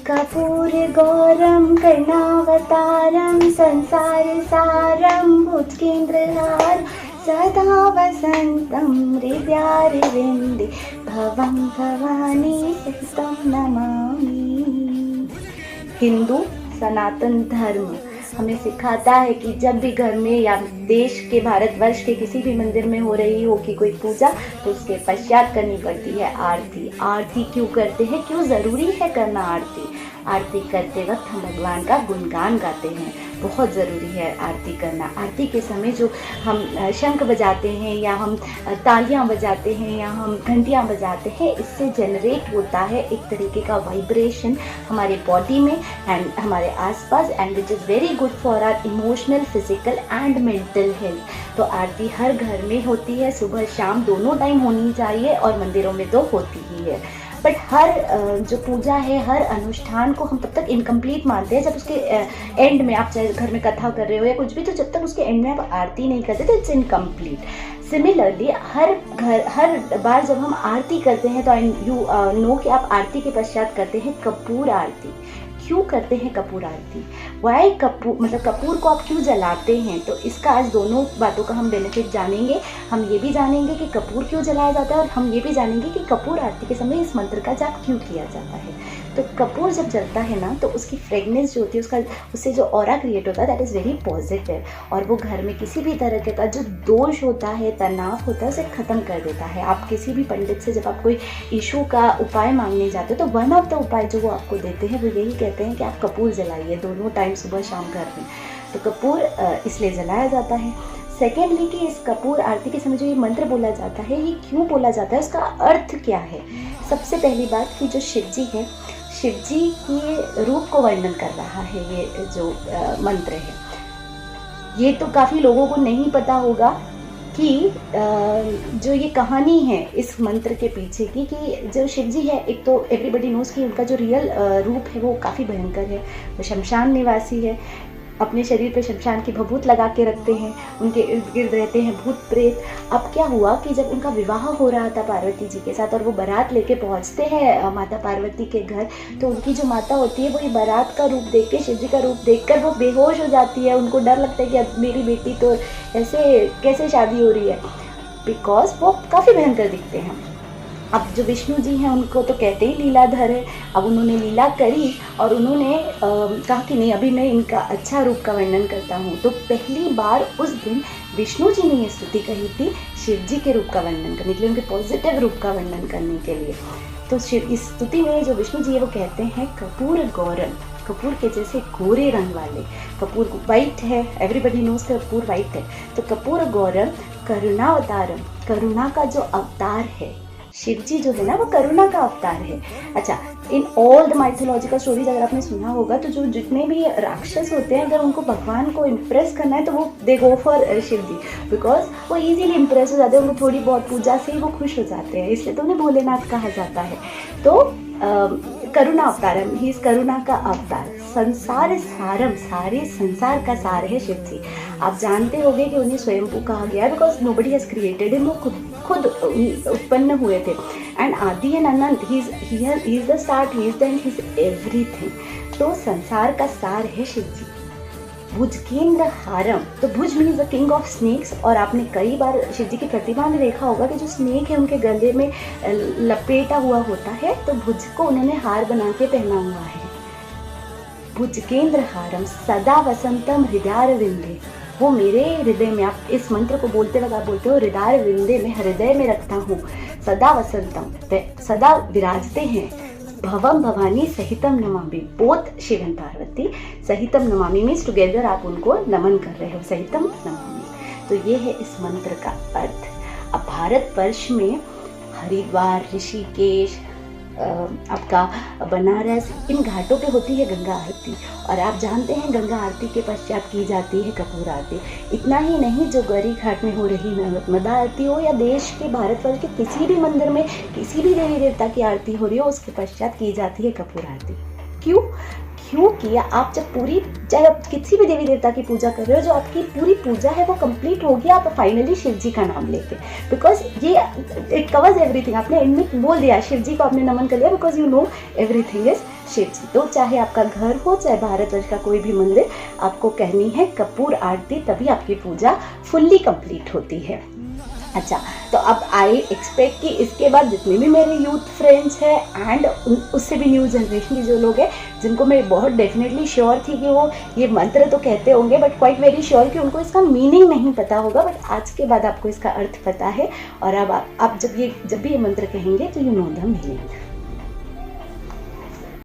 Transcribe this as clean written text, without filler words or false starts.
कर्पूरगौरं करुणावतारं संसारसारं भुजगेन्द्रहारं सदा वसन्तं हृदयारविन्दे भवं भवानी सहितं नमामि। हिंदू सनातन धर्म हमें सिखाता है कि जब भी घर में या देश के भारतवर्ष के किसी भी मंदिर में हो रही हो कि कोई पूजा, तो उसके पश्चात करनी पड़ती है आरती। आरती क्यों करते हैं, क्यों ज़रूरी है करना आरती? आरती करते वक्त हम भगवान का गुणगान गाते हैं, बहुत ज़रूरी है आरती करना। आरती के समय जो हम शंख बजाते हैं या हम तालियां बजाते हैं या हम घंटियां बजाते हैं, इससे जनरेट होता है एक तरीके का वाइब्रेशन हमारे बॉडी में एंड हमारे आसपास, and which is very good for our emotional, physical and mental health. तो आरती हर घर में होती है, सुबह शाम दोनों टाइम होनी चाहिए, और मंदिरों में तो होती ही है। बट हर जो पूजा है, हर अनुष्ठान को हम तब तक इनकम्प्लीट मानते हैं जब उसके एंड में, आप चाहे घर में कथा कर रहे हो या कुछ भी, तो जब तक उसके एंड में आप आरती नहीं करते तो इट्स इनकम्प्लीट। सिमिलरली हर बार जब हम आरती करते हैं तो यू नो कि आप आरती के पश्चात करते हैं कपूर आरती। क्यों करते हैं कपूर आरती? वाई कपूर, मतलब कपूर को आप क्यों जलाते हैं? तो इसका आज दोनों बातों का हम बेनिफिट जानेंगे। हम ये भी जानेंगे कि कपूर क्यों जलाया जाता है, और हम ये भी जानेंगे कि कपूर आरती के समय इस मंत्र का जाप क्यों किया जाता है। तो कपूर जब जलता है ना, तो उसकी फ्रेगनेंस जो होती है, उससे जो ऑरा क्रिएट होता है, दैट इज़ वेरी पॉजिटिव, और वो घर में किसी भी तरह का जो दोष होता है, तनाव होता है, उसे ख़त्म कर देता है। आप किसी भी पंडित से जब आप कोई इशू का उपाय मांगने जाते हो, तो वन ऑफ द उपाय जो वो आपको देते हैं वो यही कहते हैं कि आप कपूर जलाइए दोनों टाइम, सुबह शाम घर में। तो कपूर इसलिए जलाया जाता है। सेकेंडली कि इस कपूर आरती के समय जो ये मंत्र बोला जाता है, ये क्यों बोला जाता है, उसका अर्थ क्या है? सबसे पहली बात कि जो शिव जी है, शिव जी के रूप को वर्णन कर रहा है ये जो मंत्र है। ये तो काफ़ी लोगों को नहीं पता होगा कि जो ये कहानी है इस मंत्र के पीछे की, कि जो शिव जी है, एक तो एवरीबडी नोज कि उनका जो रियल रूप है वो काफ़ी भयंकर है। वो शमशान निवासी है, अपने शरीर पे शमशान की भभूत लगा के रखते हैं, उनके इर्द गिर्द रहते हैं भूत प्रेत। अब क्या हुआ कि जब उनका विवाह हो रहा था पार्वती जी के साथ, और वो बारात लेके पहुंचते हैं माता पार्वती के घर, तो उनकी जो माता होती है वो ये बारात का रूप देख के, शिव जी का रूप देखकर वो बेहोश हो जाती है। उनको डर लगता है कि अब मेरी बेटी तो ऐसे कैसे शादी हो रही है, बिकॉज वो काफ़ी भयंकर दिखते हैं। अब जो विष्णु जी हैं उनको तो कहते ही लीलाधर है। अब उन्होंने लीला करी और उन्होंने कहा कि नहीं, अभी मैं इनका अच्छा रूप का वर्णन करता हूँ। तो पहली बार उस दिन विष्णु जी ने ये स्तुति कही थी शिव जी के रूप का वर्णन करने के लिए, उनके पॉजिटिव रूप का वर्णन करने के लिए। तो शिव इस स्तुति में जो विष्णु जी है वो कहते हैं कपूर गौरम, कपूर के जैसे गोरे रंग वाले। कपूर वाइट है, एवरीबडी नोज कपूर वाइट है। तो कपूर गौरम करुणावतारम, करुणा का जो अवतार है, शिव जी जो है ना वो करुणा का अवतार है। अच्छा, in all the mythological stories अगर आपने सुना होगा, तो जो जितने भी राक्षस होते हैं, अगर उनको भगवान को इम्प्रेस करना है तो वो they go for Shiv ji, because वो इजीली इम्प्रेस हो जाते हैं, उनको थोड़ी बहुत पूजा से ही वो खुश हो जाते हैं, इसलिए तो उन्हें भोलेनाथ कहा जाता है। तो करुणा अवतार, ही इस करुणा का अवतार। संसार सारम, सारे संसार का सार है शिव जी। आप जानते होंगे कि उन्हें स्वयंभू कहा गया है, because nobody has created him, वो खुद उत्पन्न हुए थे। एंड आदि and Anant, he is the start, he is the end, he is everything. तो संसार का सार है शिव जी। भुजगेंद्र हारम, तो bhuj means the king of snakes, और आपने कई बार शिव जी की प्रतिमा में देखा होगा कि जो स्नेक है उनके गले में लपेटा हुआ होता है, तो भुज को उन्होंने हार बना के पहना हुआ है। भुजगेंद्र हारम सदा वसंतम हृदयारविंदे, वो मेरे हृदय में, आप इस मंत्र को बोलते वक्त आप बोलते हो हृदयारविंदे में, हृदय में रखता हूँ। सदा वसंतम, सदा विराजते हैं। भवम Bhavani सहितम Namami, both Shiv and Parvati. सहितम Namami means together आप उनको नमन कर रहे हो, सहितम नमामि। तो ये है इस मंत्र का अर्थ। अब भारतवर्ष में हरिद्वार, ऋषिकेश, आपका बनारस, इन घाटों पे होती है गंगा आरती, और आप जानते हैं गंगा आरती के पश्चात की जाती है कपूर आरती। इतना ही नहीं, जो गौरी घाट में हो रही नर्मदा आरती हो या देश के भारतवर्ष के किसी भी मंदिर में किसी भी देवी देवता की आरती हो रही हो, उसके पश्चात की जाती है कपूर आरती। क्यों? क्यों किया। आप जब पूरी, चाहे आप किसी भी देवी देवता की पूजा कर रहे हो, जो आपकी पूरी पूजा है वो कंप्लीट होगी आप फाइनली शिव जी का नाम लेके, बिकॉज ये इट कवर्स एवरीथिंग। आपने एडमिट बोल दिया, शिव जी को आपने नमन कर लिया, because you know everything is Shiv ji. तो चाहे आपका घर हो, चाहे भारतवर्ष का कोई भी मंदिर, आपको कहनी है कपूर आरती, तभी आपकी पूजा फुल्ली कंप्लीट होती है। अच्छा, तो अब आई एक्सपेक्ट कि इसके बाद जितने भी मेरे यूथ फ्रेंड्स हैं एंड उससे भी न्यू जनरेशन के जो लोग हैं, जिनको मैं बहुत डेफिनेटली श्योर थी कि वो ये मंत्र तो कहते होंगे, बट क्वाइट वेरी श्योर कि उनको इसका मीनिंग नहीं पता होगा, बट आज के बाद आपको इसका अर्थ पता है। और अब आप जब भी ये मंत्र कहेंगे तो यू नो द मीनिंग।